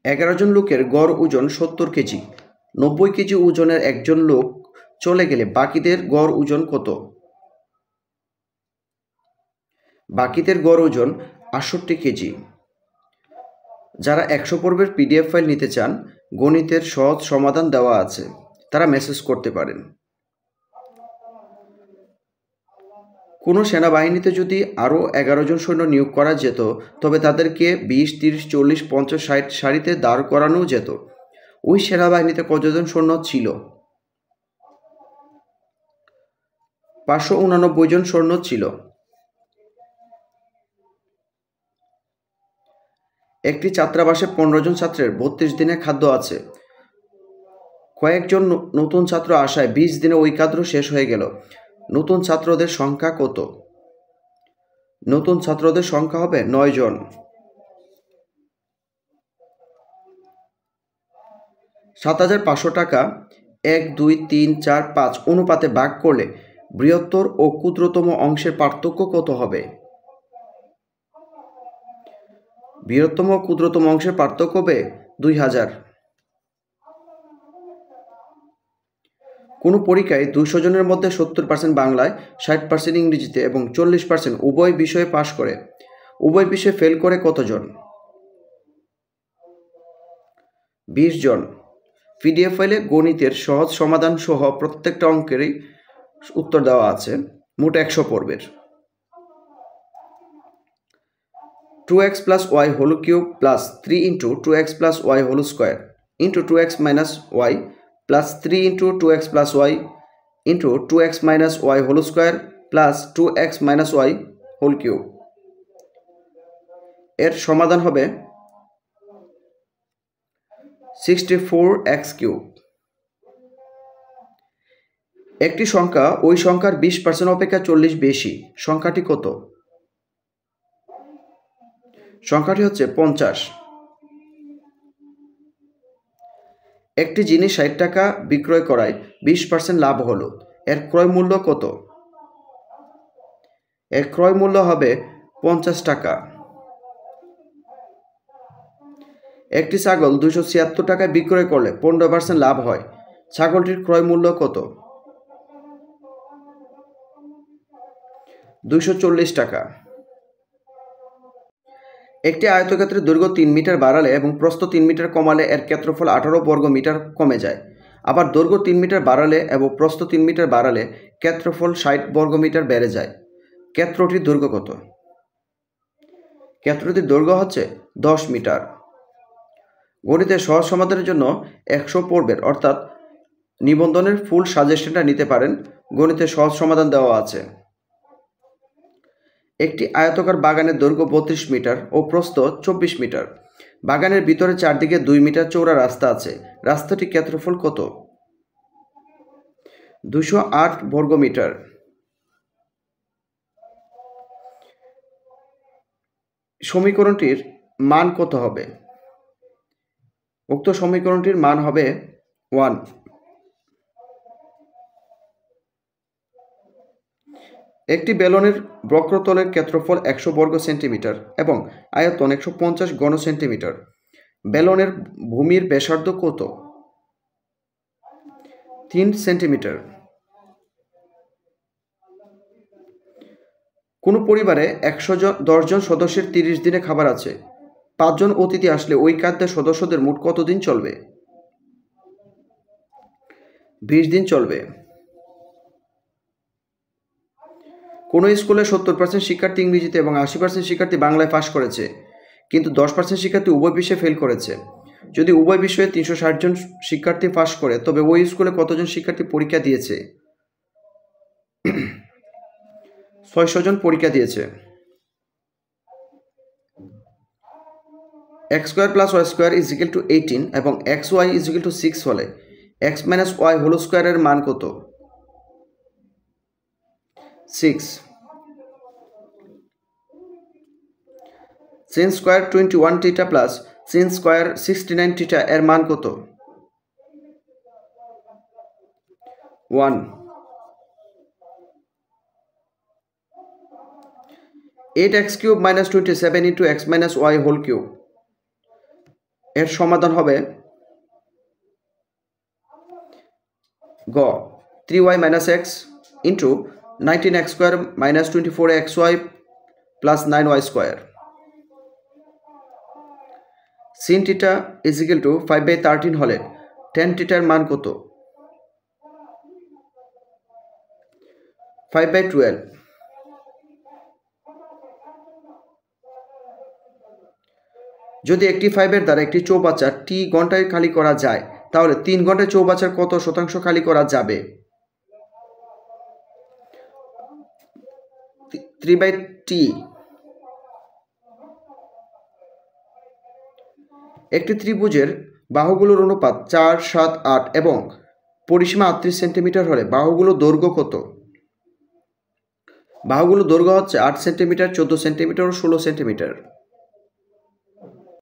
11 জন লোকের গড় ওজন 70 কেজি। 90 কেজি ওজনের একজন লোক চলে গেলে বাকিদের গড় ওজন কত? বাকিদের গড় ওজন 68 কেজি। যারা 100 পর্বের PDF ফাইল নিতে চান, গণিতের সহজ সমাধান দেওয়া আছে, তারা মেসেজ করতে পারেন। কোনো সেনাবাহিনীতে যদি আরও 11 জন সৈন্য নিয়োগ করা যেত, তবে তাদেরকে 20, 30, 40, 50, 60 সারিতে দাঁড় করানো যেত। ওই সেনাবাহিনীতে কতজন সৈন্য ছিল? 589 জন সৈন্য ছিল। একটি ছাত্রাবাসে 15 জন ছাত্রের 32 দিনের খাদ্য আছে। কয়েকজন নতুন ছাত্র আসায় 20 দিনে ওই খাদ্য শেষ হয়ে গেল। নতুন ছাত্রদের সংখ্যা কত? নতুন ছাত্রদের সংখ্যা হবে 9 জন। 7,500 টাকা 1, 2, 3, 4, 5 অনুপাতে ভাগ করলে বৃহত্তর ও ক্ষুদ্রতম অংশের পার্থক্য কত হবে? বৃহত্তম ও ক্ষুদ্রতম অংশের পার্থক্য হবে 2000। কোনো পরীক্ষায় 200 জনের মধ্যে 70% বাংলায়, 60% ইংরেজিতে এবং 40% উভয় বিষয়ে পাশ করে। উভয় বিষয়ে ফেল করে কতজন? 20 জন। PDF ফাইলে গণিতের সহজ সমাধান সহ প্রত্যেকটা অঙ্কেরই উত্তর দেওয়া আছে, মোট 100 পর্বের। 2x plus y whole cube plus 3 into 2x plus y whole square into 2x minus y plus 3 into 2x plus y into 2x minus y whole square plus 2x minus y whole cube এর সমাধান হবে 64x cube। একটি সংখ্যা ওই সংখ্যার 20% অপেক্ষা 40 বেশি, সংখ্যাটি কত? সংখ্যাটি হচ্ছে 50। একটি জিনিস 60 টাকা বিক্রয় করায় 20% লাভ হলো, এর ক্রয় মূল্য কত? এর ক্রয় মূল্য হবে 50 টাকা। একটি ছাগল 276 টাকায় বিক্রয় করলে 15% লাভ হয়, ছাগলটির ক্রয় মূল্য কত? 240 টাকা। একটি আয়তক্ষেত্রের দৈর্ঘ্য 3 মিটার বাড়ালে এবং প্রস্থ 3 মিটার কমালে এর ক্ষেত্রফল 18 বর্গ মিটার কমে যায়। আবার দৈর্ঘ্য 3 মিটার বাড়ালে এবং প্রস্থ 3 মিটার বাড়ালে ক্ষেত্রফল 60 বর্গ মিটার বেড়ে যায়। ক্ষেত্রটির দৈর্ঘ্য কত? ক্ষেত্রটির দৈর্ঘ্য হচ্ছে 10 মিটার। গণিতের সহজ সমাধানের জন্য 100 পর্বের অর্থাৎ নিবন্ধনের ফুল সাজেশনটা নিতে পারেন, গণিতের সহজ সমাধান দেওয়া আছে। একটি আয়তাকার বাগানের দৈর্ঘ্য 32 মিটার ও প্রস্থ 24 মিটার। বাগানের ভিতরে চারদিকে 2 মিটার চওড়া রাস্তা আছে। রাস্তাটির ক্ষেত্রফল কত? 208 বর্গ মিটার। সমীকরণটির মান কত হবে? উক্ত সমীকরণটির মান হবে 1। একটি বেলনের বক্রতলের ক্ষেত্রফল 100 বর্গ সেন্টিমিটার এবং আয়তন 150 ঘন সেন্টিমিটার। বেলনের ভূমির ব্যাসার্ধ কত? 3 সেন্টিমিটার। কোনো পরিবারে 10 জন সদস্যের 30 দিনে খাবার আছে। 5 জন অতিথি আসলে ওই খাদ্যের সদস্যদের মোট কতদিন চলবে? 20 দিন চলবে। কোনো স্কুলে 70% শিক্ষার্থী ইংরেজিতে এবং 80% শিক্ষার্থী বাংলায় পাশ করেছে, কিন্তু 10% শিক্ষার্থী উভয় বিষয়ে ফেল করেছে। যদি উভয় বিষয়ে 360 জন শিক্ষার্থী পাশ করে, তবে ওই স্কুলে কতজন শিক্ষার্থী পরীক্ষা দিয়েছে? 600 জন পরীক্ষা দিয়েছে। x square plus y square is equal to 18 এবং xy ইজ ইকুয়াল টু 6 হলে x মাইনাস ওয়াই হোল স্কোয়ারের মান কত? 6। sin square 21 theta plus sin square 69 theta এর মান কত? 1। 8x cube minus 27 into x minus y whole cube এর সমাধান হবে গ 3y minus x into 19x square minus 24xy plus 9y square. sin theta is equal to 5/13 হলে tan থিটার মান কত? 5/12। যদি একটি 5-এর দ্বারা একটি চৌবাচ্চা টি ঘন্টায় খালি করা যায় তাহলে 3 ঘন্টায় চৌবাচ্চার কত শতাংশ খালি করা যাবে? 3/t। একটি ত্রিভুজের বাহুগুলোর অনুপাত 4, 7, 8 এবং পরিসীমা 38 সেন্টিমিটার হলে বাহুগুলোর দৈর্ঘ্য কত? বাহুগুলোর দৈর্ঘ্য হচ্ছে 8 সেন্টিমিটার, 14 সেন্টিমিটার ও 16 সেন্টিমিটার।